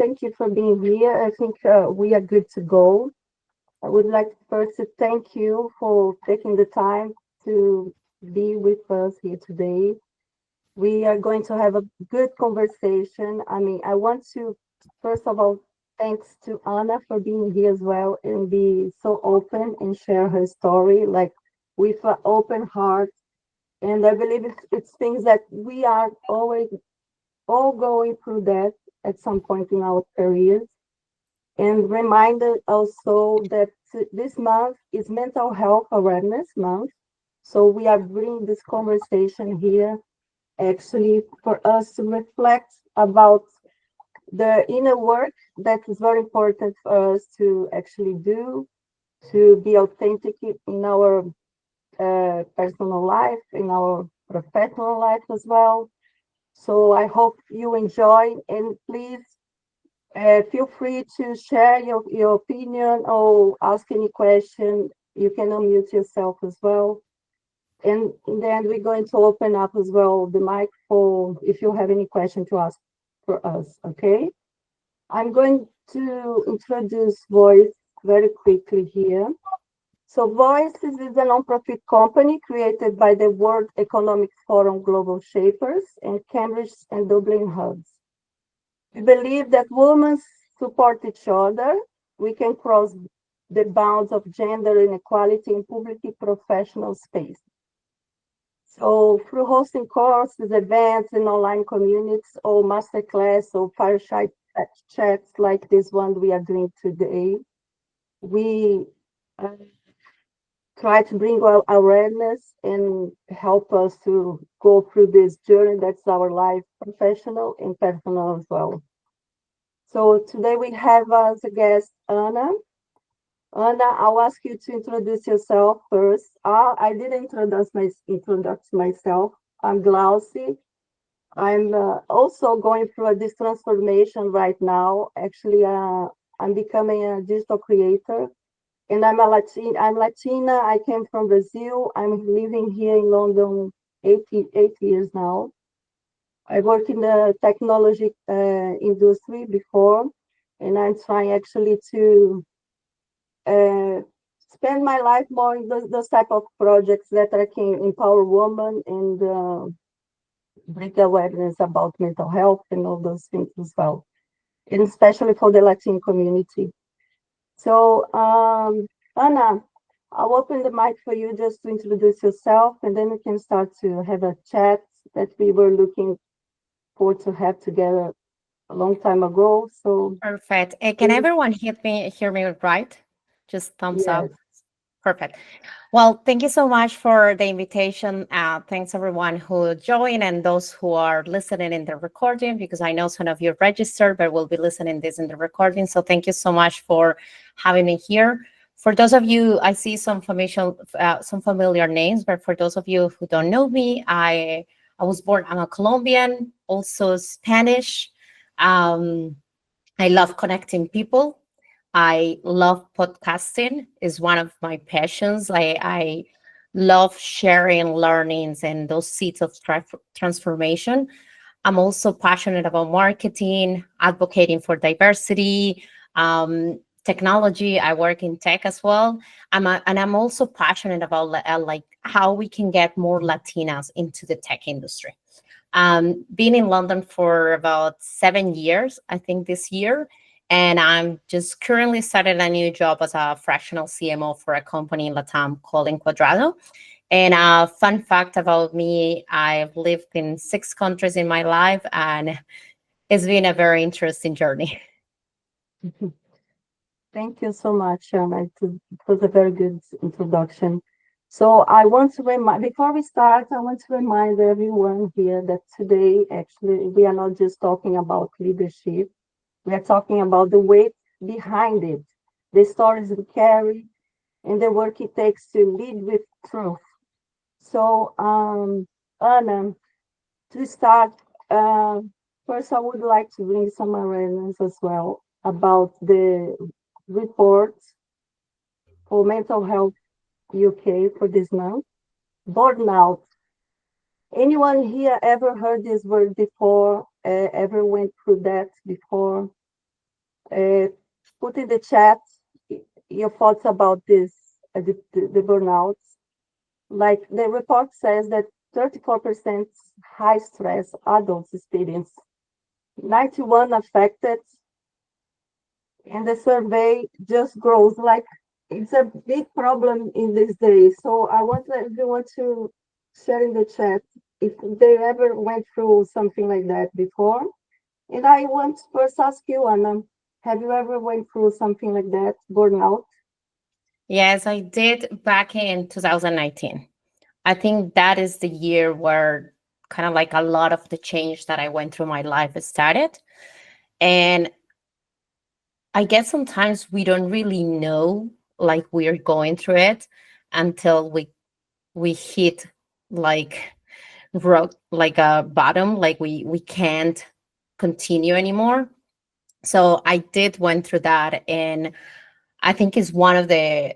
thank you for being here. I think we are good to go. I would like first to thank you for taking the time to be with us here today. We are going to have a good conversation. I mean, I want to, first of all, thanks to Ana for being here as well and be so open and share her story, like with an open heart. And I believe it's things that we are always all going through that at some point in our careers. And reminded also that this month is Mental Health Awareness Month. So we are bringing this conversation here actually for us to reflect about the inner work that is very important for us to actually do, to be authentic in our personal life, in our professional life as well. So I hope you enjoy, and please feel free to share your opinion or ask any question. You can unmute yourself as well. And then we're going to open up as well the mic for if you have any question to ask for us, okay? I'm going to introduce Voice very quickly here. So Voices is a non-profit company created by the World Economic Forum Global Shapers and Cambridge and Dublin hubs. We believe that women support each other. We can cross the bounds of gender inequality in public professional space. So through hosting courses, events, and online communities, or masterclass, or fireside chats like this one we are doing today, we try to bring awareness and help us to go through this journey that's our life, professional and personal as well. So today we have as a guest Ana. Ana, I'll ask you to introduce yourself first. I didn't introduce myself. I'm Glauci. I'm also going through this transformation right now. Actually, I'm becoming a digital creator, and I'm a Latin. I'm Latina. I came from Brazil. I'm living here in London 8 years now. I worked in the technology industry before, and I'm trying actually to uh, spend my life more in those type of projects that I can empower women and bring awareness about mental health and all those things as well, and especially for the Latin community. So, Ana, I'll open the mic for you just to introduce yourself, and then we can start to have a chat that we were looking forward to have together a long time ago. So, Perfect. Can everyone hear me right? Just thumbs up. yes. Perfect. Well, thank you so much for the invitation. Thanks everyone who joined and those who are listening in the recording, because I know some of you registered, but will be listening this in the recording. So thank you so much for having me here. For those of you, I see some familiar names, but for those of you who don't know me, I was born. I'm a Colombian, also Spanish. Um, I love connecting people. I love podcasting is one of my passions. I love sharing learnings and those seeds of transformation. I'm also passionate about marketing, advocating for diversity, technology. I work in tech as well. And I'm also passionate about like how we can get more Latinas into the tech industry. Been in London for about 7 years, I think this year. And I'm just currently started a new job as a fractional CMO for a company in Latam called Enquadrado. And a fun fact about me, I've lived in 6 countries in my life, and it's been a very interesting journey. Thank you so much, Anna. It was a very good introduction. So I want to remind, before we start, I want to remind everyone here that today, actually, we are not just talking about leadership. We are talking about the weight behind it, the stories we carry, and the work it takes to lead with truth. So, Anna, to start, uh, first, I would like to bring some awareness as well about the report for mental health UK for this month. Burnout. Anyone here ever heard this word before? Ever went through that before? Uh, put in the chat your thoughts about this, the burnouts. Like the report says that 34% high stress adults experience, 91 affected, and the survey just grows. Like it's a big problem in these days. So I want everyone to share in the chat if they ever went through something like that before. And I want to first ask you, Anna, have you ever went through something like that, burnout? Yes, I did back in 2019. I think that is the year where kind of like a lot of the change that I went through my life started. And I guess sometimes we don't really know like we're going through it until we hit like rock, like a bottom, like we can't continue anymore. So I did went through that, and I think it's one of the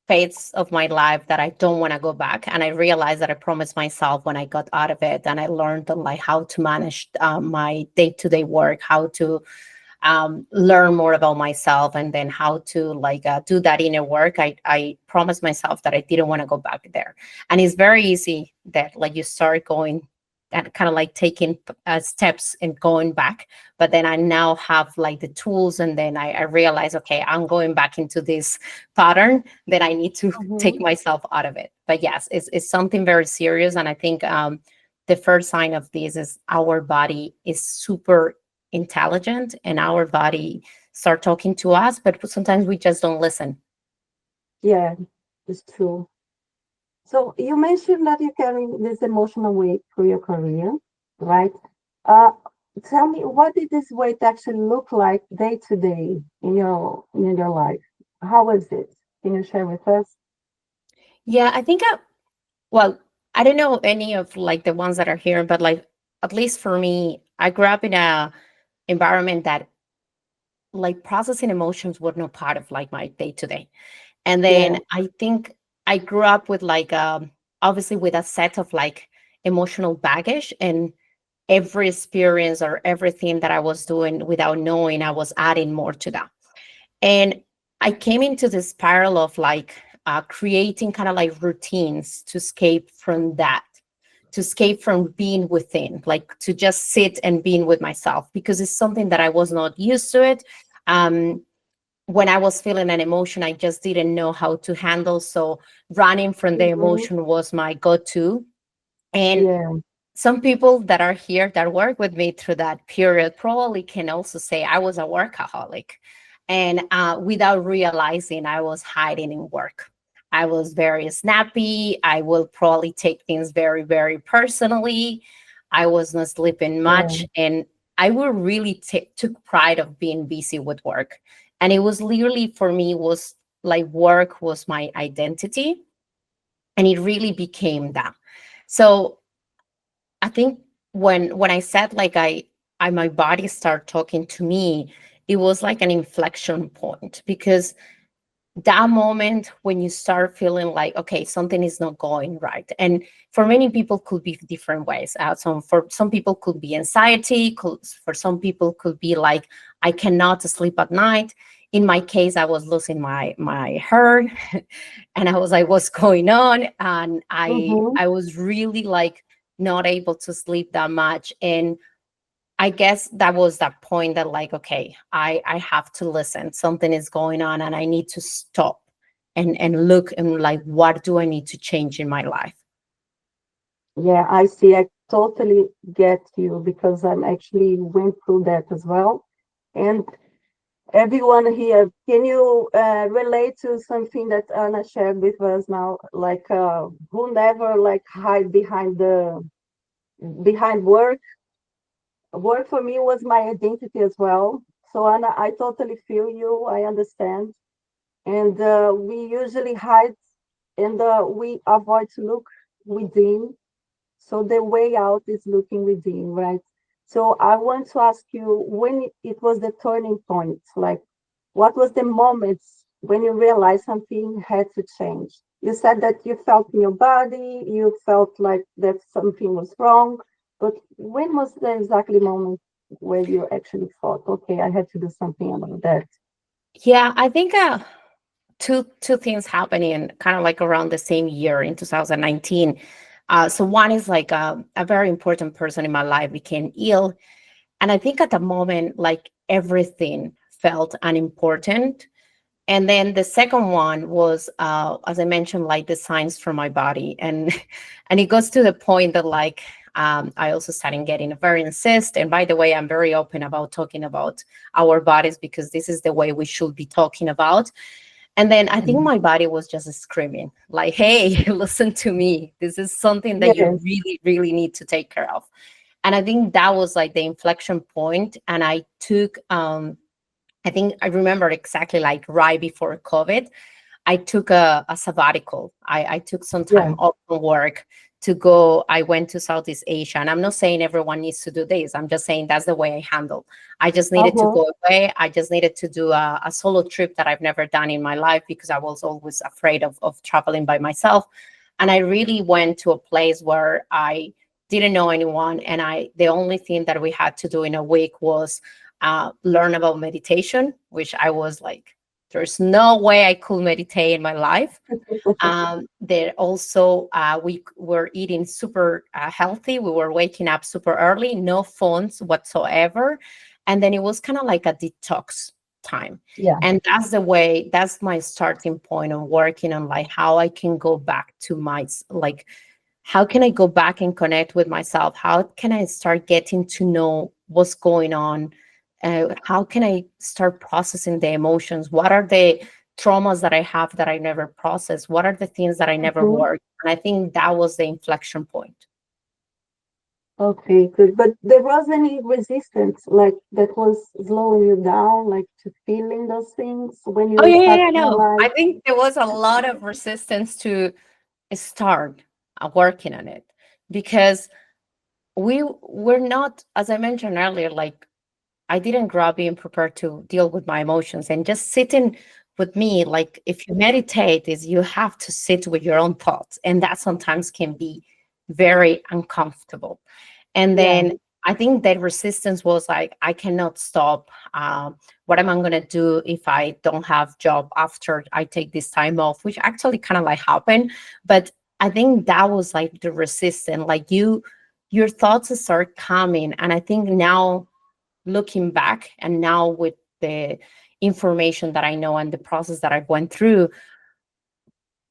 phases of my life that I don't want to go back. And I realized that I promised myself when I got out of it, and I learned like how to manage my day to day work, how to learn more about myself, and then how to like do that inner work. I promised myself that I didn't want to go back there. And it's very easy that like you start going and kind of like taking steps and going back. But then I now have like the tools, and then I realize, okay, I'm going back into this pattern, that I need to take Mm-hmm. myself out of it. But yes, it's something very serious. And I think the first sign of this is our body is super intelligent, and our body start talking to us, but sometimes we just don't listen. Yeah, it's true. So you mentioned that you carry this emotional weight through your career, right? Uh, tell me, what did this weight actually look like day to day in your life? How was it? Can you share with us? Yeah, I think well, I don't know any of like the ones that are here, but like at least for me, I grew up in a environment that like processing emotions were not part of like my day to day. And then Yeah. I think I grew up with like obviously with a set of like emotional baggage, and every experience or everything that I was doing without knowing, I was adding more to that. And I came into this spiral of like creating kind of like routines to escape from that, to escape from being within, like to just sit and being with myself, because it's something that I was not used to it. Um, when I was feeling an emotion, I just didn't know how to handle. So running from the Mm-hmm. emotion was my go to. And Yeah. some people that are here that work with me through that period probably can also say I was a workaholic. And without realizing, I was hiding in work. I was very snappy. I will probably take things very, very personally. I was not sleeping much. Yeah. And I would really took pride of being busy with work. And it was literally for me was like work was my identity. And it really became that. So I think when I said like I my body started talking to me, it was like an inflection point, because that moment when you start feeling like okay, something is not going right. And for many people could be different ways. For some people could be anxiety, for some people could be like I cannot sleep at night. In my case, I was losing my hair and I was like, what's going on? And Mm-hmm. I was really like not able to sleep that much. And I guess that was that point that like, okay, I have to listen. Something is going on and I need to stop and look and like what do I need to change in my life? Yeah, I see. I totally get you because I'm actually went through that as well. And everyone here, can you relate to something that Anna shared with us now? Like, who never like hide behind work? Work for me was my identity as well. So Anna, I totally feel you. I understand. And we usually hide and we avoid to look within. So the way out is looking within, right? So I want to ask you when it was the turning point, like what was the moment when you realized something had to change? You said that you felt in your body, you felt like that something was wrong, but when was the exactly moment? where you actually thought, okay, I had to do something about that? Yeah, I think two things happening kind of like around the same year in 2019. So one is like a very important person in my life became ill, and I think at the moment like everything felt unimportant. And then the second one was, as I mentioned, like the signs from my body, and and it goes to the point that like I also started getting a very insist. And by the way, I'm very open about talking about our bodies because this is the way we should be talking about. And then I think Mhm. my body was just screaming, like, hey, listen to me. This is something that you Yes. really, really need to take care of. And I think that was like the inflection point. And I think I remember exactly like right before COVID, I took a sabbatical. I took some Yeah. time off from work to go. I went to Southeast Asia. And I'm not saying everyone needs to do this. I'm just saying that's the way I handle. I just needed to Uh-huh. go away. I just needed to do a solo trip that I've never done in my life because I was always afraid of traveling by myself. And I really went to a place where I didn't know anyone. And the only thing that we had to do in a week was learn about meditation, which I was like, there's no way I could meditate in my life. There also, we were eating super healthy. We were waking up super early, no phones whatsoever. And then it was kind of like a detox time. Yeah. And that's the way, that's my starting point on working on like how I can go back to like, how can I go back and connect with myself? How can I start getting to know what's going on? How can I start processing the emotions? What are the traumas that I have that I never processed? What are the things that I never Hmm. worked? And I think that was the inflection point. Okay, good. But there was any resistance, like that was slowing you down, like to feeling those things when Oh you yeah, yeah, start yeah, to no. I realize, think there was a lot of resistance to start working on it because we were not, as I mentioned earlier, like I didn't grow up being prepared to deal with my emotions and just sitting with me. Like if you meditate, is you have to sit with your own thoughts, and that sometimes can be very uncomfortable. And yeah, then I think that resistance was like, I cannot stop. What am I going to do if I don't have job after I take this time off? Which actually kind of like happened, but I think that was like the resistance. Like your thoughts start coming, and I think now looking back and now with the information that I know and the process that I've went through,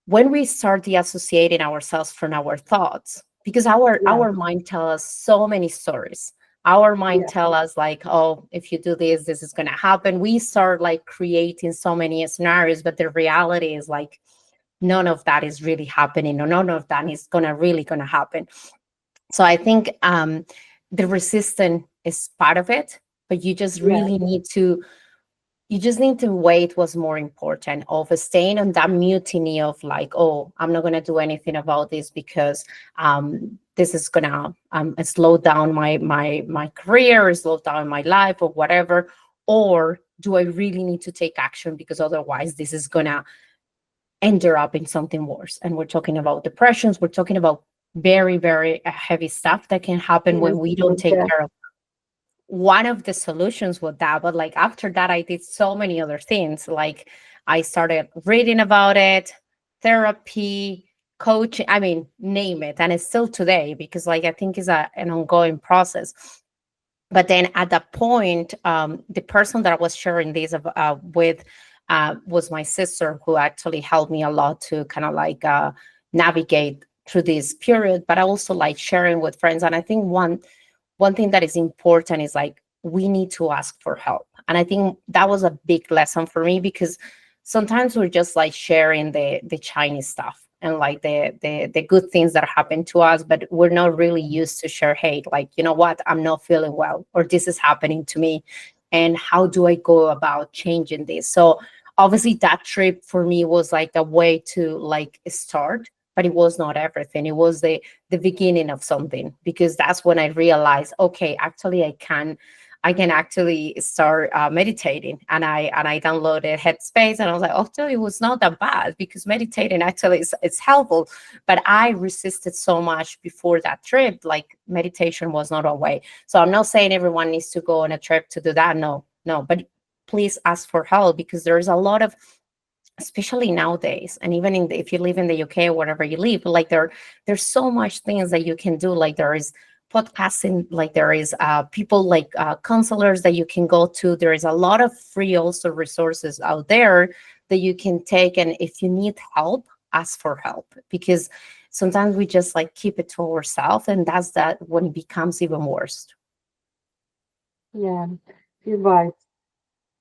when we start deassociating ourselves from our thoughts, because yeah, our mind tell us so many stories. Our mind yeah. tell us like, oh, if you do this, this is going to happen. We start like creating so many scenarios, but the reality is like none of that is really happening, or none of that is going to happen. So I think the resistance is part of it, but Yeah. you just need to wait was more important of staying on that mutiny of like, oh, I'm not going to do anything about this because this is going to slow down my career, or slow down my life, or whatever. Or do I really need to take action because otherwise this is going to end up in something worse? And we're talking about depressions. We're talking about very, very heavy stuff that can happen when Yes, we don't with take that. care of one of the solutions with that. But like after that, I did so many other things. Like I started reading about it, therapy, coaching, I mean, name it. And it's still today because like I think it's an ongoing process. But then at that point, the person that I was sharing this with was my sister, who actually helped me a lot to kind of like navigate through this period. But I also like sharing with friends. And I think one thing that is important is like we need to ask for help. And I think that was a big lesson for me because sometimes we're just like sharing the Chinese stuff and like the good things that happen to us, but we're not really used to share hate. Like, you know what, I'm not feeling well, or this is happening to me, and how do I go about changing this? So obviously that trip for me was like a way to like start, but it was not everything. It was the beginning of something, because that's when I realized, okay, actually I can actually start meditating. And I downloaded Headspace, and I was like, oh, it was not that bad, because meditating actually is it's helpful. But I resisted so much before that trip. Like, meditation was not a way. So I'm not saying everyone needs to go on a trip to do that. No, no. But please ask for help, because there's a lot of, especially nowadays, and even if you live in the UK or wherever you live, like there's so much things that you can do. Like, there is podcasting, like there is people like counselors that you can go to. There is a lot of free also resources out there that you can take, and if you need help, ask for help, because sometimes we just like keep it to ourselves, and that's that when it becomes even worse. Yeah, you're right.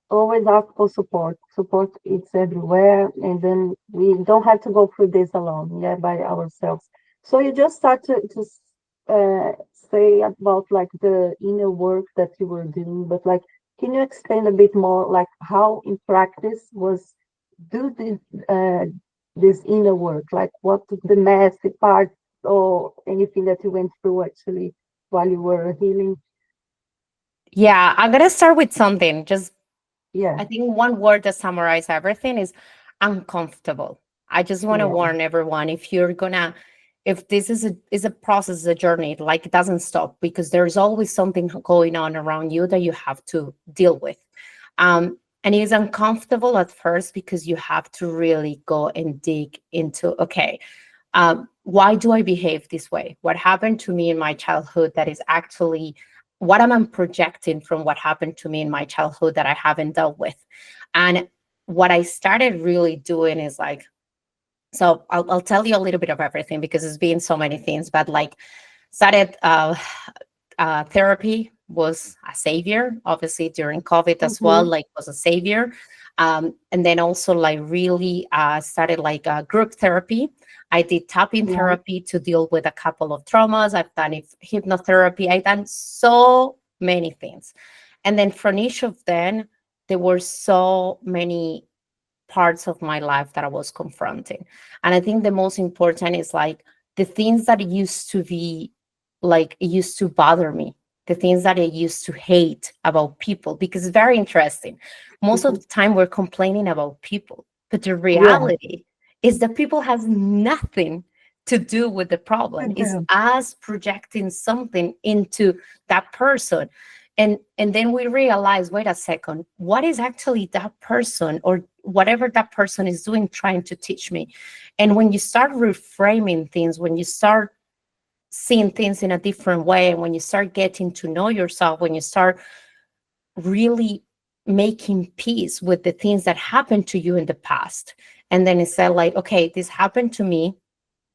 Always ask for support. Support is everywhere, and then we don't have to go through this alone, yeah, by ourselves. So you just start to say about like the inner work that you were doing, but like, can you explain a bit more, like how in practice was do this inner work, like what the messy part or anything that you went through actually while you were healing? Yeah, I'm gonna start with something. Just, Yeah, I think one word that summarizes everything is uncomfortable. I just want to yeah, warn everyone, if this is a process, a journey, like, it doesn't stop, because there's always something going on around you that you have to deal with. And it is uncomfortable at first, because you have to really go and dig into, okay, why do I behave this way? What happened to me in my childhood that is actually what am I projecting from what happened to me in my childhood that I haven't dealt with? And what I started really doing is like, so I'll tell you a little bit of everything, because it's been so many things, but like, started therapy was a savior, obviously during COVID as well, mm-hmm. like, was a savior. And then also, like, really started like group therapy. I did tapping Yeah, therapy to deal with a couple of traumas. I've done hypnotherapy. I've done so many things. And then from each of them, there were so many parts of my life that I was confronting. And I think the most important is like the things that used to be like, it used to bother me, the things that I used to hate about people, because it's very interesting. Most of mhm. the time we're complaining about people, but the Yeah, reality is that people has nothing to do with the to problem. It's do. us projecting something into that person. And then we realize, wait a second, what is actually that person or whatever that person is doing trying to teach me? And when you start reframing things, when you start seeing things in a different way, and when you start getting to know yourself, when you start really making peace with the things that happened to you in the past, and then it's like, okay, this happened to me,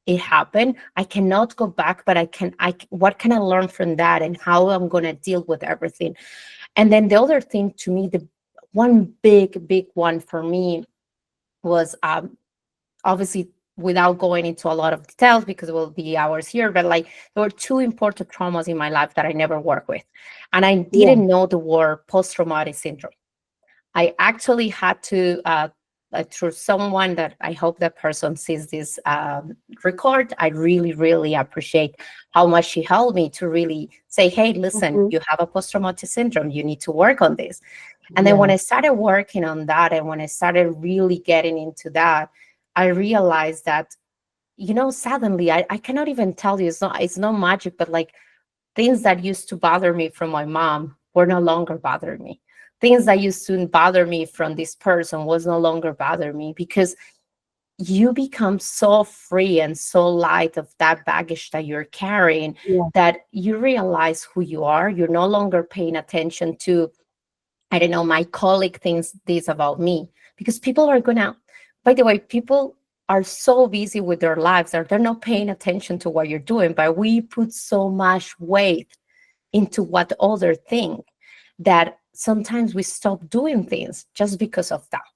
it happened, I cannot go back, but what can I learn from that, and how I'm going to deal with everything. And then the other thing, to me, the one big one for me was, obviously, without going into a lot of details because it will be hours here, but like, there were two important traumas in my life that I never worked with. And I Yeah, didn't know the word post-traumatic syndrome. I actually had to, through someone that I hope that person sees this record, I really, really appreciate how much she helped me to really say, hey, listen, mhm. you have a post-traumatic syndrome. You need to work on this. And then when Yeah, I started working on that, and when I started really getting into that, I realized that, suddenly I cannot even tell you, it's not magic, but like, things that used to bother me from my mom were no longer bothering me. Things that used to bother me from this person was no longer bother me, because you become so free and so light of that baggage that you're carrying, yeah, that you realize who you are. You're no longer paying attention to, I don't know, my colleague thinks this about me, because people are gonna, by the way, people are so busy with their lives that they're not paying attention to what you're doing, but we put so much weight into what other think, that sometimes we stop doing things just because of that.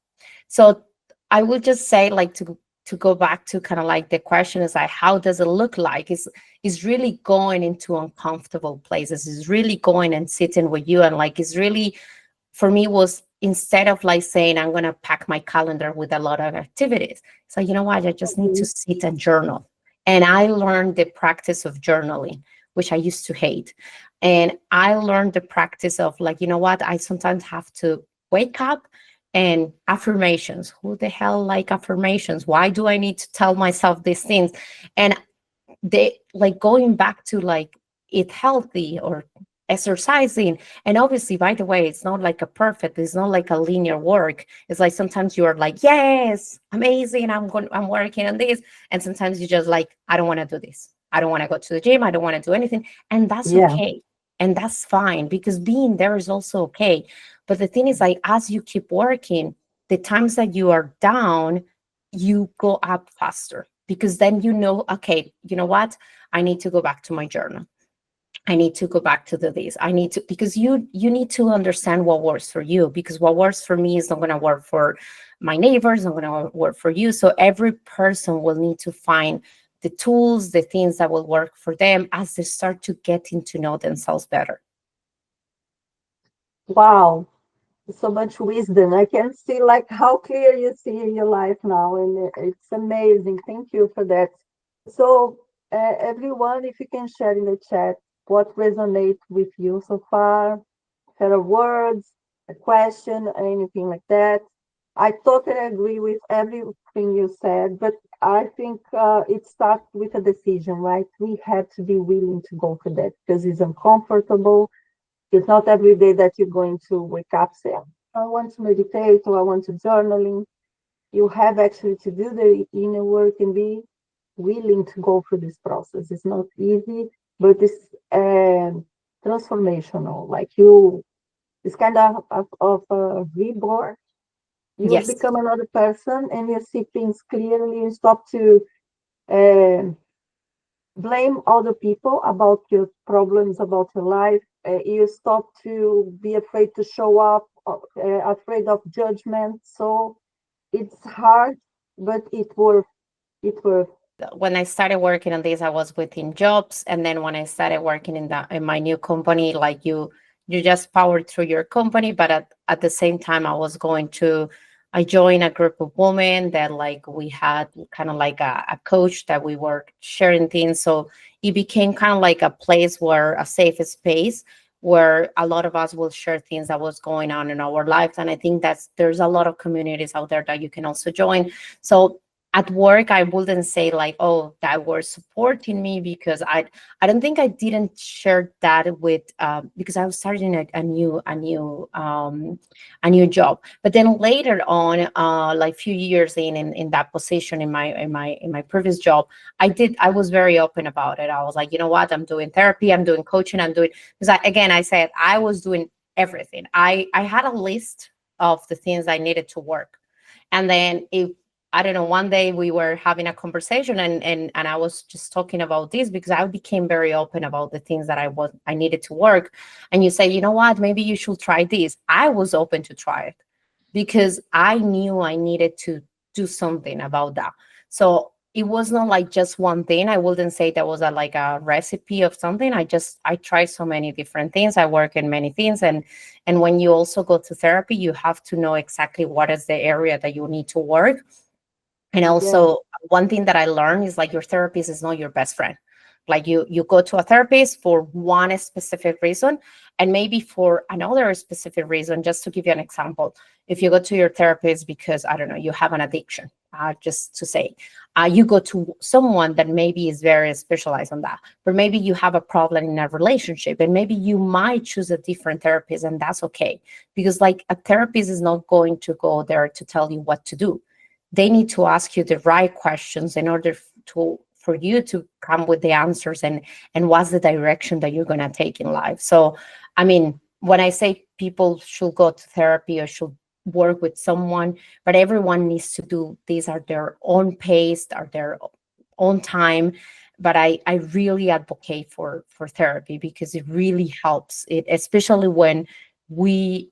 So I would just say, like, to go back to kind of like the question is like, how does it look like? Is really going into uncomfortable places, is really going and sitting with you, and like, is really, for me, was, instead of like saying I'm going to pack my calendar with a lot of activities, so you know what, I just need to mhm. sit and journal. And I learned the practice of journaling, which I used to hate. And I learned the practice of like, you know what, I sometimes have to wake up and affirmations. Who the hell like affirmations? Why do I need to tell myself these things? And they like going back to like eat healthy or exercising. And obviously, by the way, it's not like a perfect, it's not like a linear work. It's like sometimes you're like, yes, amazing, I'm working on this. And sometimes you just like, I don't want to do this, I don't want to go to the gym, I don't want to do anything. And that's Yeah. okay, and that's fine, because being there is also okay. But the thing is, like, as you keep working, the times that you are down, you go up faster, because then you know, okay, you know what, I need to go back to my journal, I need to go back to the this, I need to, because you need to understand what works for you, because what works for me is not going to work for my neighbors, not going to work for you. So every person will need to find the tools, the things that will work for them as they start to getting to know themselves better. Wow. So much wisdom. I can see like how clear you see in your life now, and it's amazing. Thank you for that. So, everyone, if you can share in the chat what resonates with you so far, share a words, a question, anything like that. I totally agree with everything you said, but I think it starts with a decision, right? We have to be willing to go for that because it's uncomfortable. It's not every day that you're going to wake up saying, I want to meditate or I want to journaling. You have actually to do the inner work and be willing to go through this process. It's not easy, but it's transformational. Like it's kind of a reborn. You Yes. become another person and you see things clearly. You stop to uh, blame other people about your problems, about your life. You stop to be afraid to show up, afraid of judgment. So it's hard, but it worth. When I started working on this, I was within jobs, and then when I started working in my new company, like you just powered through your company, but at the same time, I joined a group of women that like we had kind of like a coach that we were sharing things, so it became kind of like a place where a safe space where a lot of us will share things that was going on in our lives. And I think there's a lot of communities out there that you can also join. So at work, I wouldn't say like, oh, that were supporting me, because I don't think I didn't share that with because I was starting a new job. But then later on, like few years in that position in my previous job, I was very open about it. I was like, you know what, I'm doing therapy, I'm doing coaching, I'm doing, because again, I said I was doing everything. I had a list of the things I needed to work. And then if I don't know, one day we were having a conversation, and I was just talking about this because I became very open about the things that I needed to work. And you say, you know what, maybe you should try this. I was open to try it because I knew I needed to do something about that. So it was not like just one thing. I wouldn't say that was like a recipe of something. I tried so many different things. I work in many things. And when you also go to therapy, you have to know exactly what is the area that you need to work. And Yeah, also, one thing that I learned is like your therapist is not your best friend. Like you go to a therapist for one specific reason, and maybe for another specific reason. Just to give you an example, if you go to your therapist because I don't know, you have an addiction, just to say, you go to someone that maybe is very specialized on that, but maybe you have a problem in a relationship, and maybe you might choose a different therapist, and that's okay, because like a therapist is not going to go there to tell you what to do. They need to ask you the right questions in order to for you to come with the answers, and what's the direction that you're going to take in life. So I mean, when I say people should go to therapy or should work with someone, but everyone needs to do these at their own pace or their own time. But I really advocate for therapy because it really helps it, especially when we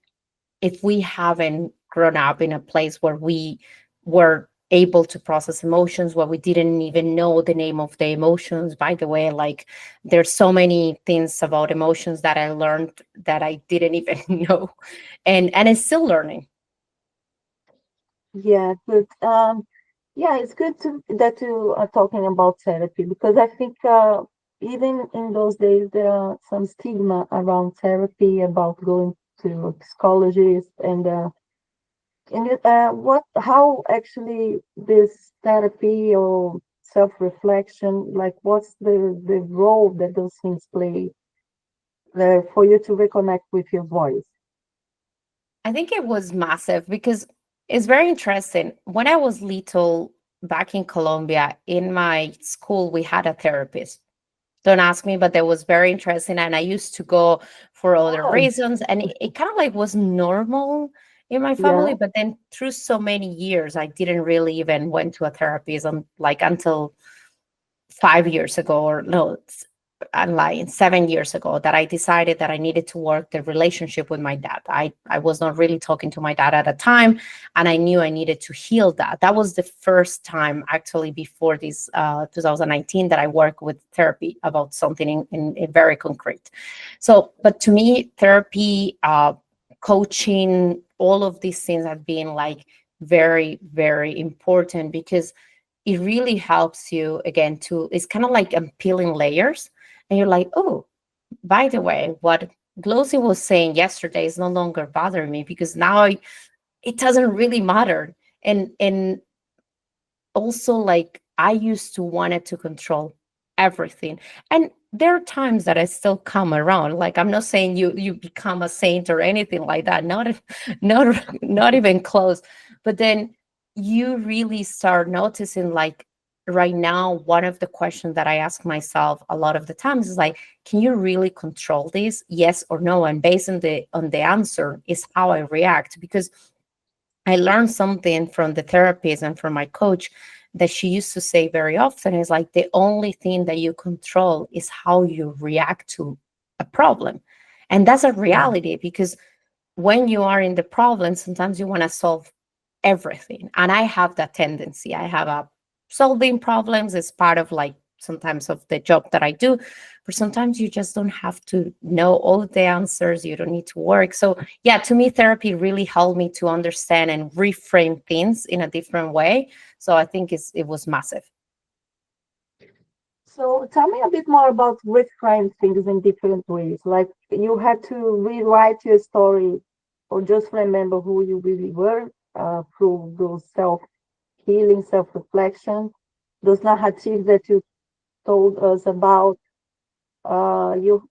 if we haven't grown up in a place where we were able to process emotions, where we didn't even know the name of the emotions. By the way, like there's so many things about emotions that I learned that I didn't even know, and it's still learning. yeah, but yeah, it's good to that you are talking about therapy because I think even in those days, there are some stigma around therapy, about going to a psychologist, how actually this therapy or self-reflection, like what's the role that those things play for you to reconnect with your voice? I think it was massive because it's very interesting. When I was little back in Colombia, in my school, we had a therapist. Don't ask me, but that was very interesting. And I used to go for other Oh, reasons. And it kind of like was normal in my family. yeah. But then through so many years, I didn't really even went to a therapist like until 5 years ago, or no, I'm lying, 7 years ago, that I decided that I needed to work the relationship with my dad. I was not really talking to my dad at the time, and I knew I needed to heal that. That was the first time, actually, before this 2019, that I worked with therapy about something in very concrete. So, but to me, therapy, coaching, all of these things have been like very, very important because it really helps you again to, it's kind of like peeling layers, and you're like, oh, by the way, what Glossy was saying yesterday is no longer bothering me because now it doesn't really matter. And also, like, I used to wanted to control everything, and there are times that I still come around. Like, I'm not saying you become a saint or anything like that, not not not even close. But then you really start noticing, like, right now, one of the questions that I ask myself a lot of the times is like, can you really control this, yes or no? And based on the answer is how I react, because I learned something from the therapist and from my coach that she used to say very often is like, the only thing that you control is how you react to a problem. And that's a Yeah. reality, because when you are in the problem, sometimes you want to solve everything. And I have that tendency. I have a solving problems is part of, like, sometimes of the job that I do, but sometimes you just don't have to know all of the answers. You don't need to work. So yeah, to me, therapy really helped me to understand and reframe things in a different way. So I think it was massive. So tell me a bit more about reframe things in different ways. Like you had to rewrite your story or just remember who you really were through those self-healing, self-reflection, those narratives that you told us about. You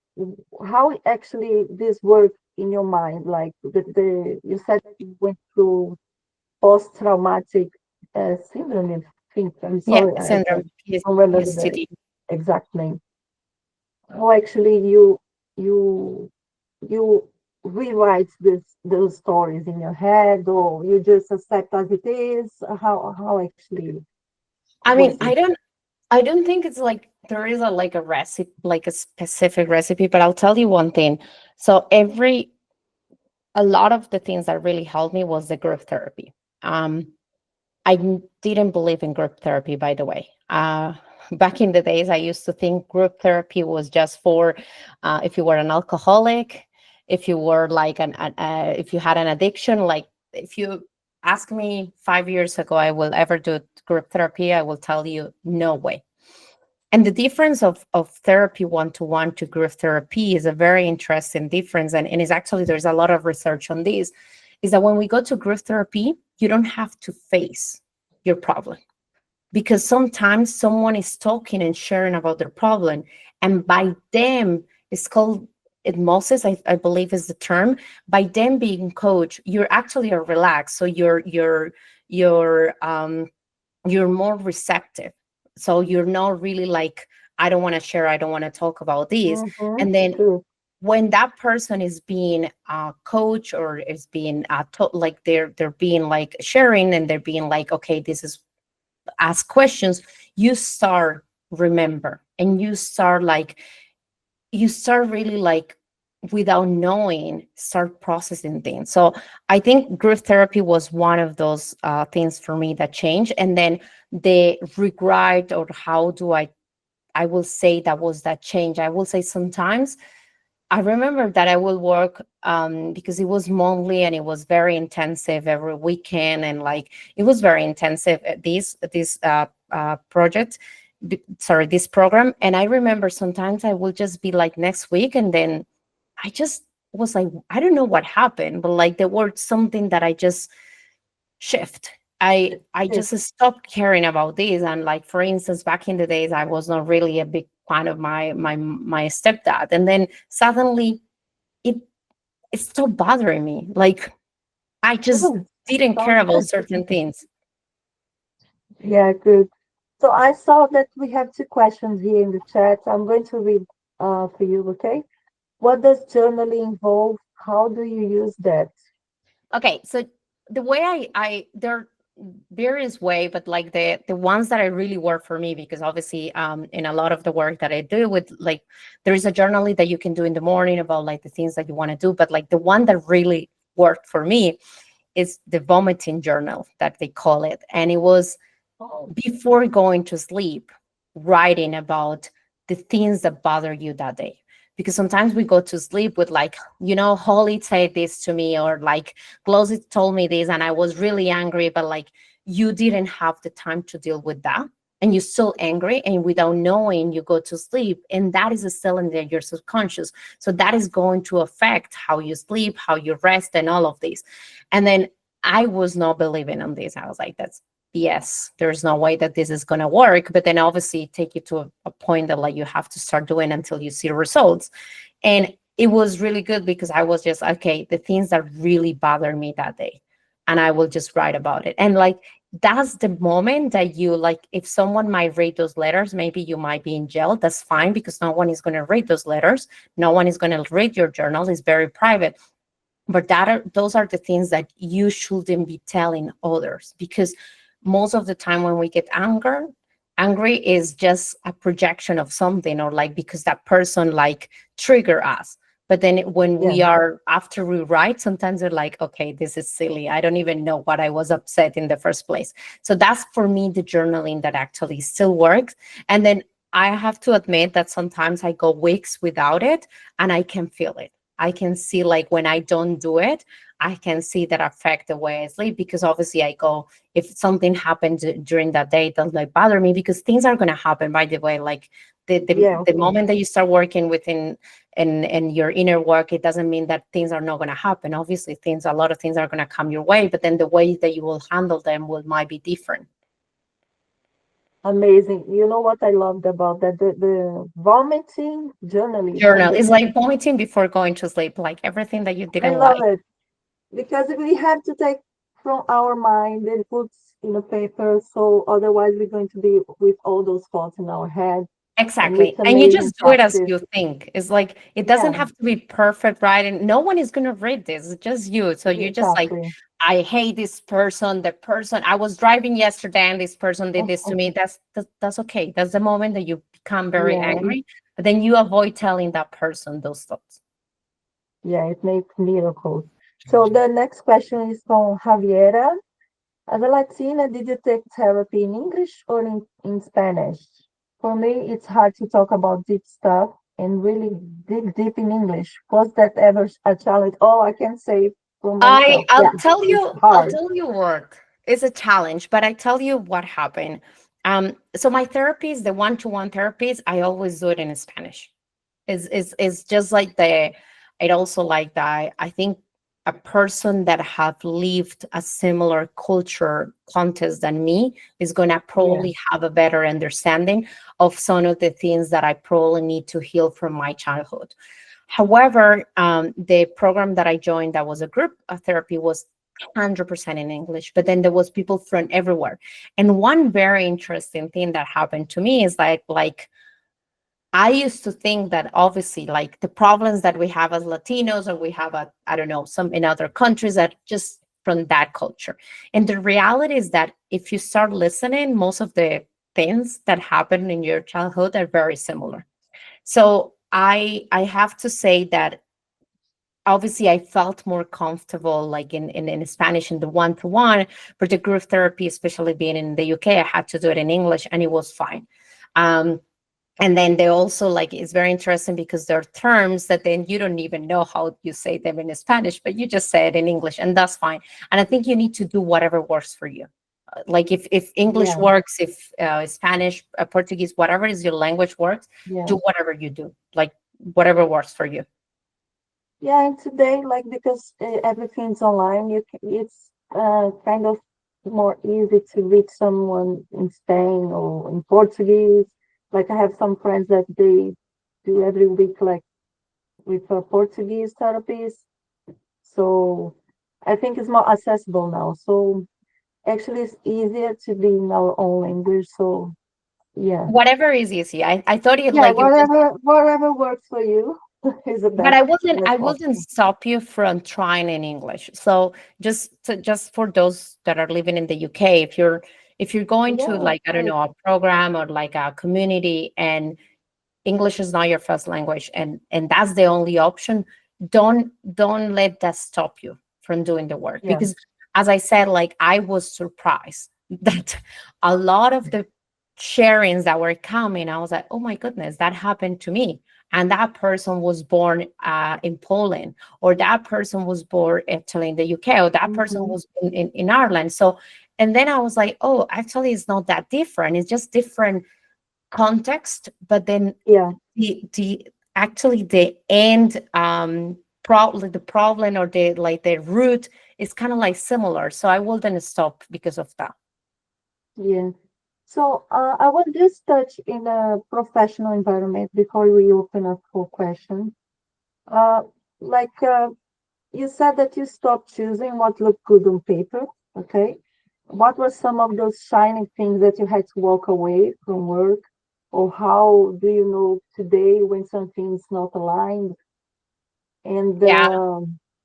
how actually this worked in your mind? Like the you said that you went through post-traumatic syndrome. I think I'm Yeah, sorry, I syndrome, don't remember the PTSD. exact name. How actually you you rewrite those stories in your head, or you just accept as it is? How actually I was mean, it? I don't think it's like there is a like a recipe, like a specific recipe, but I'll tell you one thing. So a lot of the things that really helped me was the group therapy. Um, didn't believe in group therapy, by the way. Back in the days, I used to think group therapy was just for if you were an alcoholic, if you were like if you had an addiction. Like, if you ask me 5 years ago, I will ever do group therapy, I will tell you no way. And the difference of therapy one-to-one to group therapy is a very interesting difference. And is actually, there's a lot of research on this, is that when we go to group therapy, you don't have to face your problem, because sometimes someone is talking and sharing about their problem. And by them, it's called hypnosis, I believe is the term. By them being coach, you're actually are relaxed. So you're you're more receptive. So you're not really like, I don't want to share, I don't want to talk about this. Mm-hmm. And then True. when that person is being a coach, or is being like they're being like sharing, and they're being like, okay, this is, ask questions, you start remember, and you start really like, without knowing, start processing things. So I think group therapy was one of those things for me that changed. And then the regret, or how do I will say that was that change. I will say sometimes I remember that I will work because it was monthly, and it was very intensive every weekend, and like it was very intensive. This project, sorry, this program. And I remember sometimes I will just be like next week, and then I just was like, I don't know what happened, but like there was something that I just shift. I Yes. just stopped caring about this. And like for instance, back in the days, I was not really a big fan of my stepdad, and then suddenly it it stopped bothering me. Like I just Oh, didn't care sounds about good. certain things. Yeah, good. So I saw that we have two questions here in the chat. I'm going to read for you, okay? What does journaling involve? How do you use that? Okay, so the way I there are various way, but like the ones that I really work for me, because obviously in a lot of the work that I do with like there is a journaling that you can do in the morning about like the things that you want to do, but like the one that really worked for me is the vomiting journal that they call it. And it was Oh, before going to sleep, writing about the things that bother you that day. Because sometimes we go to sleep with like, Holly said this to me, or like Glossy told me this, and I was really angry, but like you didn't have the time to deal with that. And you're still angry, and without knowing, you go to sleep, and that is still in your subconscious. So that is going to affect how you sleep, how you rest, and all of this. And then I was not believing on this. I was like, that's BS. There's no way that this is going to work. But then obviously take you to a point that like you have to start doing until you see results. And it was really good because I was just, okay, the things that really bothered me that day. And I will just write about it. And like, that's the moment that you like, if someone might read those letters, maybe you might be in jail. That's fine, because no one is going to read those letters. No one is going to read your journal. It's very private. But those are the things that you shouldn't be telling others, because most of the time when we get angry is just a projection of something, or like because that person like trigger us. But then when yeah, we are after we write, sometimes they're like, okay, this is silly, I don't even know what I was upset in the first place. So that's for me the journaling that actually still works. And then I have to admit that sometimes I go weeks without it, and I can feel it. I can see like when I don't do it, I can see that affect the way I sleep, because obviously I go, if something happens during that day that like bother me, because things are going to happen, by the way, like yeah, of the course. moment that you start working within and your inner work, it doesn't mean that things are not going to happen. Obviously a lot of things are going to come your way, but then the way that you will handle them will might be different. Amazing. You know what I loved about that? The vomiting journaling from Journal the, is like vomiting before going to sleep, like everything that you I didn't love like. it because we have to take from our mind and put in a paper. So otherwise we're going to be with all those thoughts in our head, and Exactly. it's And you amazing just do it as practice. you think. It's like it doesn't Yeah, have to be perfect, right? And no one is gonna read this. It's just you. So you're just like, exactly. I hate this person, the person I was driving yesterday and this person did this to me. That's okay. That's the moment that you become very Yeah, angry, but then you avoid telling that person those thoughts. yeah, it makes miracles. So the next question is from Javiera. As a Latina, did you take therapy in English or in Spanish? For me, it's hard to talk about deep stuff and really dig deep in English. Was that ever a challenge? Oh, I can say for I myself, I'll yeah, tell it's you I'll hard. tell you what is a challenge, but I tell you what happened. So my therapies, the one-to-one therapies, I always do it in Spanish. Is just like the it also like that I think a person that have lived a similar culture context than me is going to Yeah, probably have a better understanding of some of the things that I probably need to heal from my childhood. However, the program that I joined, that was a group therapy, was 100% in English, but then there was people from everywhere. And one very interesting thing that happened to me is like I used to think that obviously, like the problems that we have as Latinos, or we have, I don't know, some in other countries, that just from that culture. And the reality is that if you start listening, most of the things that happen in your childhood are very similar. So I have to say that obviously I felt more comfortable like in Spanish in the one-to-one, but the group therapy, especially being in the UK, I had to do it in English, and it was fine. Um, and then they also like it's very interesting because there are terms that then you don't even know how you say them in Spanish, but you just say it in English, and that's fine. And I think you need to do whatever works for you. Like if English Yeah, works, if Spanish, Portuguese, whatever is your language works, yeah. do whatever you do, like whatever works for you. Yeah, and today, like because everything's online, it's kind of more easy to reach someone in Spain or in Portuguese. Like I have some friends that they do every week, like with a Portuguese therapist. So I think it's more accessible now. So actually, it's easier to be in our own language. So yeah, Whatever is easy. I thought it yeah, like it was. whatever works for you is the But best I best wouldn't option. stop you from trying in English. So just for those that are living in the UK, if you're going to, Yeah, of like, I don't course. know, a program or like a community, and English is not your first language, and that's the only option, don't let that stop you from doing the work. Yeah. Because as I said, like, I was surprised that a lot of the sharings that were coming, I was like, oh my goodness, that happened to me. And that person was born in Poland, or that person was born actually in the UK, or that person Hmm. was in Ireland. So, and then I was like, oh, actually, it's not that different. It's just different context, but then Yeah. the actually the end probably the problem, or the like the root is kind of like similar. So I wouldn't stop because of that. Yeah. So I want just touch in a professional environment before we open up for questions. Uh, like you said that you stopped choosing what looked good on paper. Okay. What were some of those shining things that you had to walk away from work? Or how do you know today when something's not aligned? And Yeah,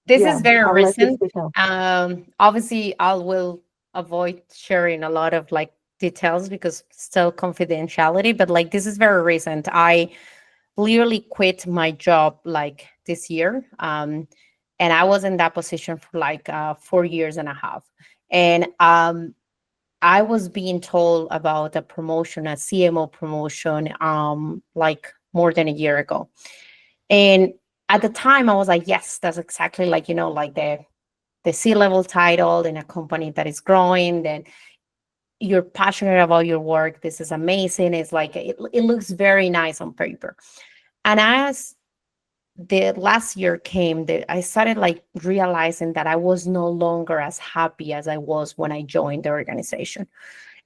this is yeah, very I'll let you recent. speak now. Obviously I will avoid sharing a lot of like details because still confidentiality, but like this is very recent. I literally quit my job like this year. And I was in that position for like 4 years and a half. And I was being told about a promotion, a CMO promotion, like more than a year ago. And at the time, I was like, yes, that's exactly like, like the C-level title in a company that is growing. Then you're passionate about your work. This is amazing. It's like it looks very nice on paper. And as the last year came, that I started like realizing that I was no longer as happy as I was when I joined the organization.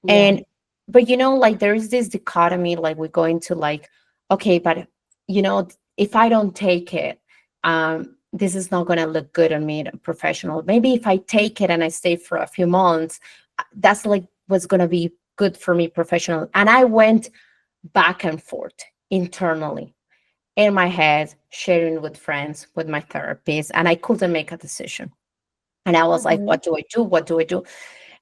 Yeah. And but like there is this dichotomy, like we go into like, okay, but if I don't take it, this is not going to look good on me, professional. Maybe if I take it and I stay for a few months, that's like what's going to be good for me professional. And I went back and forth internally in my head, sharing with friends, with my therapist, and I couldn't make a decision. And I was like, Mm-hmm. what do I do? What do I do?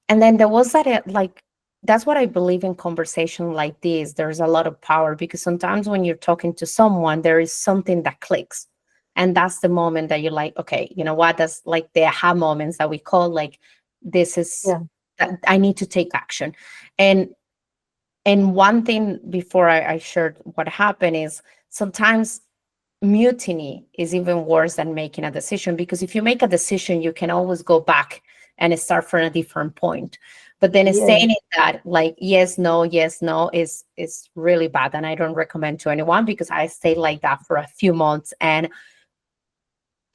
And then there was that, like, that's what I believe in conversation like this. There's a lot of power because sometimes when you're talking to someone, there is something that clicks. And that's the moment that you're like, okay, you know what? That's like the aha moments that we call, like, this is Yeah. that I need to take action. And one thing before I shared what happened is sometimes mutiny is even worse than making a decision, because if you make a decision you can always go back and start from a different point. But then Yeah. staying in that, like, yes no is really bad, and I don't recommend to anyone, because I stayed like that for a few months. And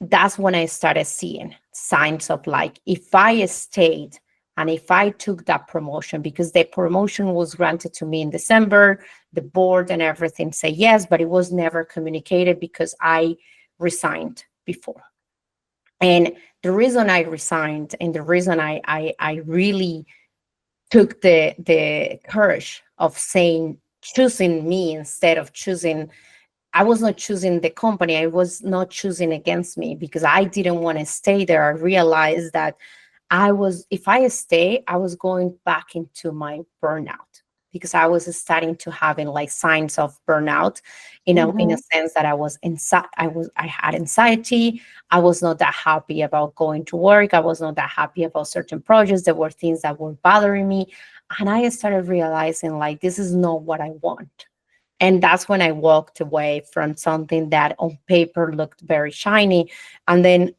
that's when I started seeing signs of, like, if I stayed and if I took that promotion, because the promotion was granted to me in December, the board and everything say yes, but it was never communicated because I resigned before. And the reason I resigned, and the reason I really took the courage of saying, choosing me instead of choosing, I was not choosing the company. I was not choosing against me, because I didn't want to stay there. I realized that if I stay, I was going back into my burnout, because I was starting to having like signs of burnout, in a Mm-hmm. sense that I was inside, I had anxiety. I was not that happy about going to work. I was not that happy about certain projects. There were things that were bothering me. And I started realizing, like, this is not what I want. And that's when I walked away from something that on paper looked very shiny. And then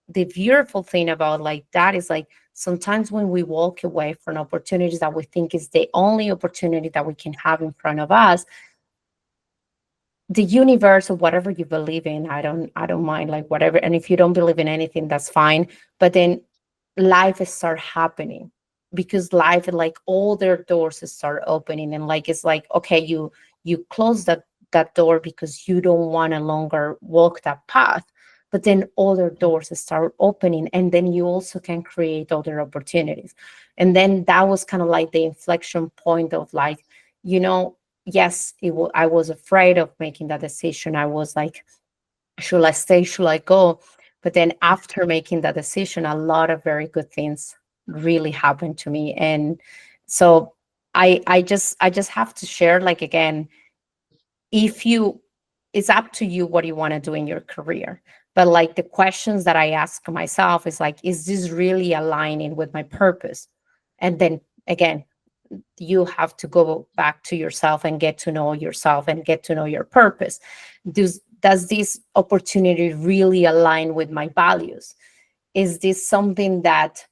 the beautiful thing about like that is like sometimes when we walk away from opportunities that we think is the only opportunity that we can have in front of us, the universe or whatever you believe in, I don't mind, like whatever. And if you don't believe in anything, that's fine. But then life start happening, because life, like all their doors start opening, and like it's like, okay, you close that door because you don't want to longer walk that path, but then other doors start opening, and then you also can create other opportunities. And then that was kind of like the inflection point of like, you know, yes, I was afraid of making that decision. I was like, should I stay? Should I go? But then after making that decision, a lot of very good things really happened to me. And so I just have to share, like, again, if you, it's up to you what you want to do in your career. But like the questions that I ask myself is like, is this really aligning with my purpose? And then again, you have to go back to yourself and get to know yourself and get to know your purpose. Does this opportunity really align with my values? Is this something that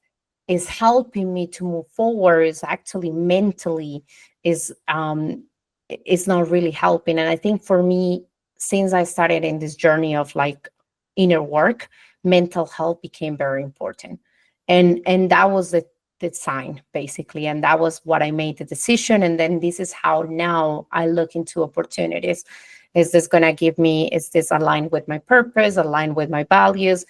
is helping me to move forward? Is actually mentally is not really helping? And I think for me, since I started in this journey of like inner work, mental health became very important. And that was the sign basically, and that was what I made the decision. And then this is how now I look into opportunities. Is this going to give me, is this aligned with my purpose, aligned with my values?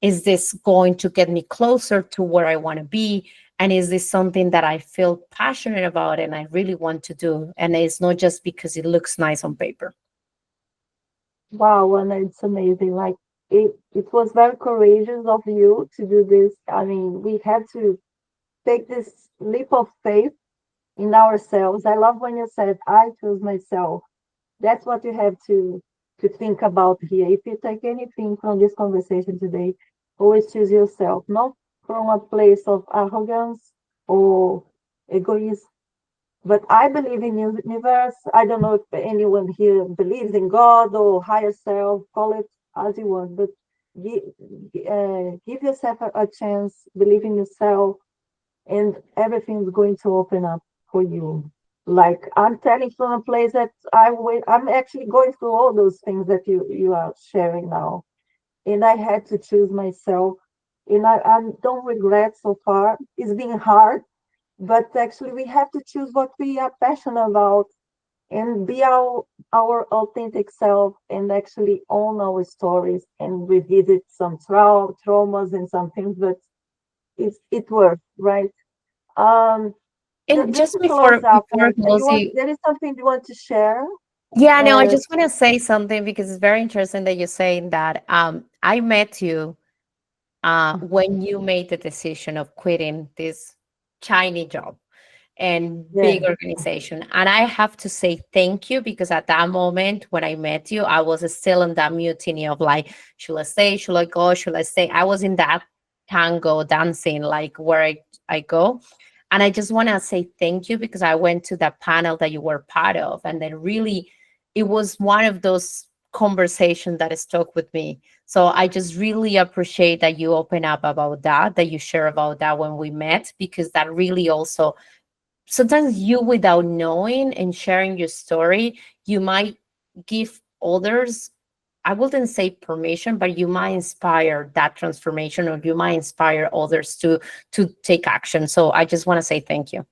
Is this going to get me closer to where I want to be? And is this something that I feel passionate about and I really want to do? And it's not just because it looks nice on paper. Wow, and it's amazing. Like it was very courageous of you to do this. I mean, we had to take this leap of faith in ourselves. I love when you said, I choose myself. That's what you have to think about here. If you take anything from this conversation today, always choose yourself, not from a place of arrogance or egoism. But I believe in universe. I don't know if anyone here believes in God or higher self, call it as you want, but give, give yourself a chance, believe in yourself, and everything's going to open up for you. Like I'm telling from a place that I'm actually going through all those things that you are sharing now, and I had to choose myself, and I don't regret so far. It's been hard, but actually we have to choose what we are passionate about and be our authentic self and actually own our stories and revisit some traumas and some things, but it worked, right? Um, And just just to close up, before closing, there is something you want to share? yeah, no, I Uh, just want to say something because it's very interesting that you're saying that. I met you when you made the decision of quitting this shiny job and yeah. big organization. And I have to say thank you, because at that moment when I met you, I was still in that mutiny of like, should I stay? Should I go? Should I stay? I was in that tango dancing, like where I go. And I just want to say thank you because I went to that panel that you were part of. And then really, it was one of those conversations that stuck with me. So I just really appreciate that you open up about that you share about that when we met, because that really also, sometimes you, without knowing and sharing your story, you might give others, I wouldn't say permission, but you might inspire that transformation, or you might inspire others to take action. So I just want to say thank you.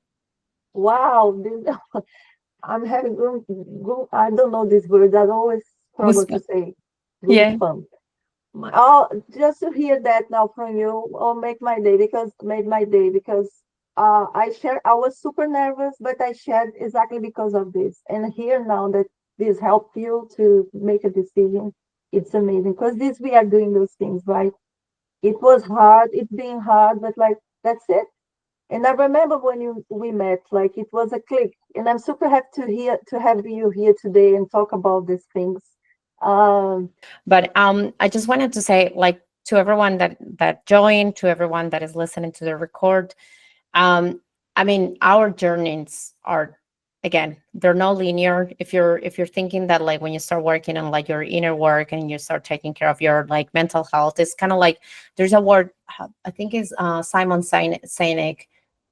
Wow, I'm having I don't know this word. I always struggle to Goosebumps. say Yeah. goosebumps. Oh, just to hear that now from you, oh, made my day because I was super nervous, but I shared exactly because of this. And here now that this helped you to make a decision, it's amazing because this we are doing those things, right? It was hard, it's been hard, but like that's it. And I remember when we met, like it was a click. And I'm super happy to have you here today and talk about these things. Um, But I just wanted to say, like, to everyone that joined, to everyone that is listening to the record, um, I mean, our journeys are again, they're not linear. If you're thinking that like when you start working on like your inner work and you start taking care of your like mental health, it's kind of like there's a word, I think is Simon Sinek,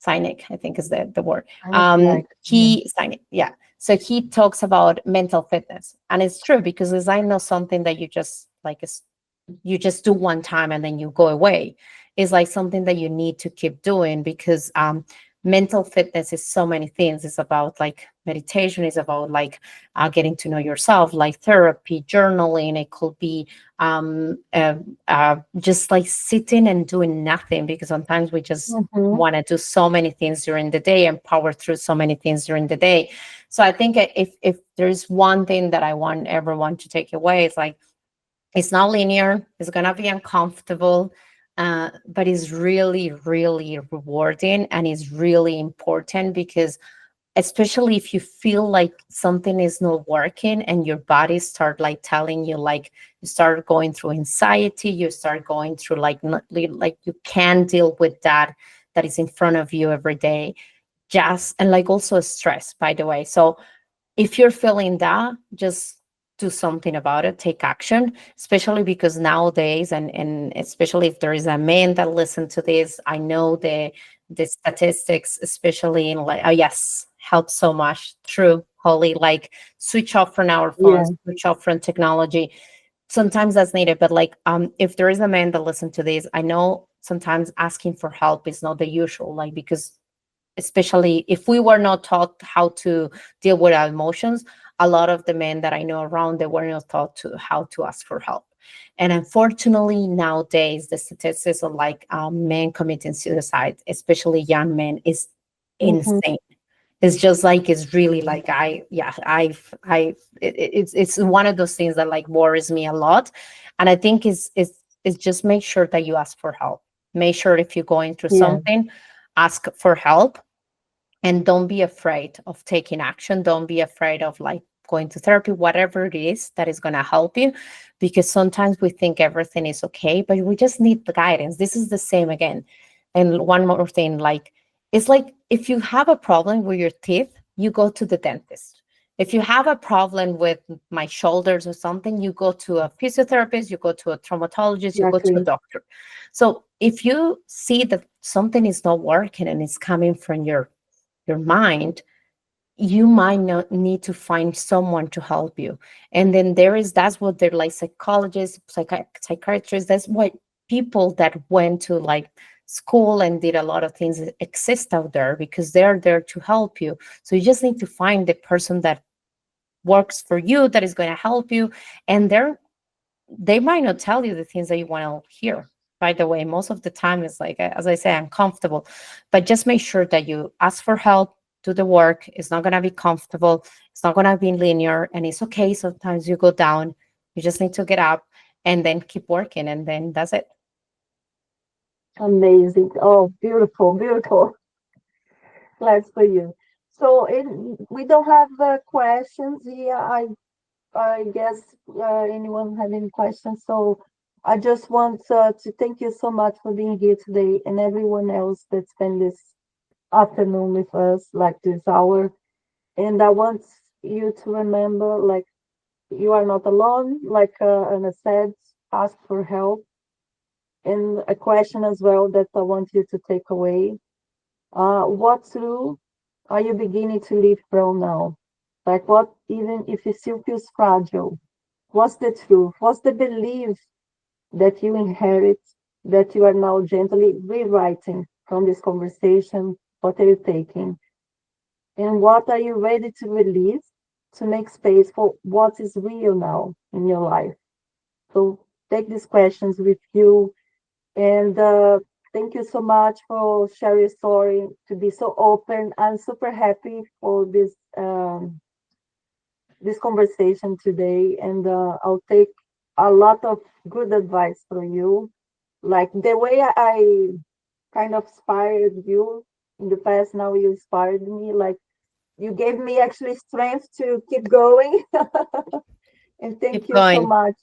I think is the word. I was like, yeah. He Sinek, yeah. So he talks about mental fitness, and it's true because it's like not something that you just like you just do one time and then you go away. It's like something that you need to keep doing because mental fitness is so many things. It's about like meditation, it's about like getting to know yourself, like therapy, journaling. It could be just like sitting and doing nothing, because sometimes we just Mm-hmm. want to do so many things during the day and power through so many things during the day. So I think if there's one thing that I want everyone to take away, it's like it's not linear. It's gonna be uncomfortable, but it's really, really rewarding and is really important because, especially if you feel like something is not working and your body start like telling you, like you start going through anxiety, you start going through like like you can deal with that is in front of you every day. Just and like also stress, by the way. So if you're feeling that, just do something about it, take action, especially because nowadays, and especially if there is a man that listen to this, I know the statistics, especially in like, oh yes, helps so much. True, Holly, like switch off from our Yeah, phones, switch off from technology. Sometimes that's needed, but like if there is a man that listen to this, I know sometimes asking for help is not the usual, like because especially if we were not taught how to deal with our emotions, a lot of the men that I know around, they were not taught to how to ask for help. And unfortunately nowadays the statistics of like men committing suicide, especially young men, is mm-hmm. insane. It's just like it's really like it's one of those things that like worries me a lot. And I think it's just make sure that you ask for help. Make sure if you're going through Yeah, something, ask for help, and don't be afraid of taking action. Don't be afraid of like going to therapy, whatever it is that is going to help you, because sometimes we think everything is okay, but we just need the guidance. This is the same again. And one more thing, like it's like if you have a problem with your teeth, you go to the dentist. If you have a problem with my shoulders or something, you go to a physiotherapist, you go to a traumatologist, you go to a exactly. doctor. So if you see that something is not working and it's coming from your mind, you might not need to find someone to help you. And then that's what they're like psychologists, psychiatrists, that's what people that went to like school and did a lot of things exist out there, because they're there to help you. So you just need to find the person that works for you, that is going to help you. And they might not tell you the things that you want to hear. By the way, most of the time it's like, as I say, uncomfortable. But just make sure that you ask for help, do the work. It's not going to be comfortable. It's not going to be linear. And it's okay. Sometimes you go down. You just need to get up and then keep working. And then that's it. Amazing. Oh, beautiful, beautiful. Glad for you. So we don't have questions here. I guess anyone have any questions. So I just want to thank you so much for being here today, and everyone else that spent this afternoon with us, like this hour. And I want you to remember, like, you are not alone. Like Anna said, ask for help. And a question as well that I want you to take away. What truth are you beginning to live from now? Like what, even if it still feels fragile, what's the truth? What's the belief that you inherit that you are now gently rewriting from this conversation? What are you taking? And what are you ready to release to make space for what is real now in your life? So take these questions with you. And thank you so much for sharing your story, to be so open. I'm super happy for this conversation today, and I'll take a lot of good advice from you. Like the way I kind of inspired you in the past, now you inspired me. Like you gave me actually strength to keep going. And thank Keep you so going. much.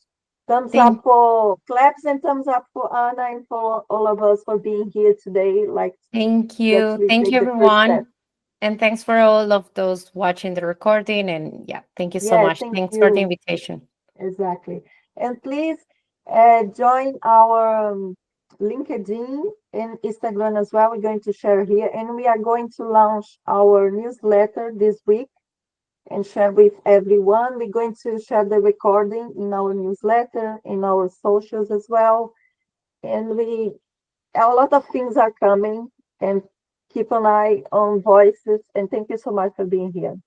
Thumbs up Thank, for claps and thumbs up for Anna and for all of us for being here today. Like thank to you. actually Thank you, take the first step. everyone. And thanks for all of those watching the recording. And yeah, thank you so Yeah, much. thank Thanks for the you. invitation. Exactly. And please join our LinkedIn and Instagram as well. We're going to share here, and we are going to launch our newsletter this week and share with everyone. We're going to share the recording in our newsletter, in our socials as well. And a lot of things are coming, and keep an eye on voices. And thank you so much for being here.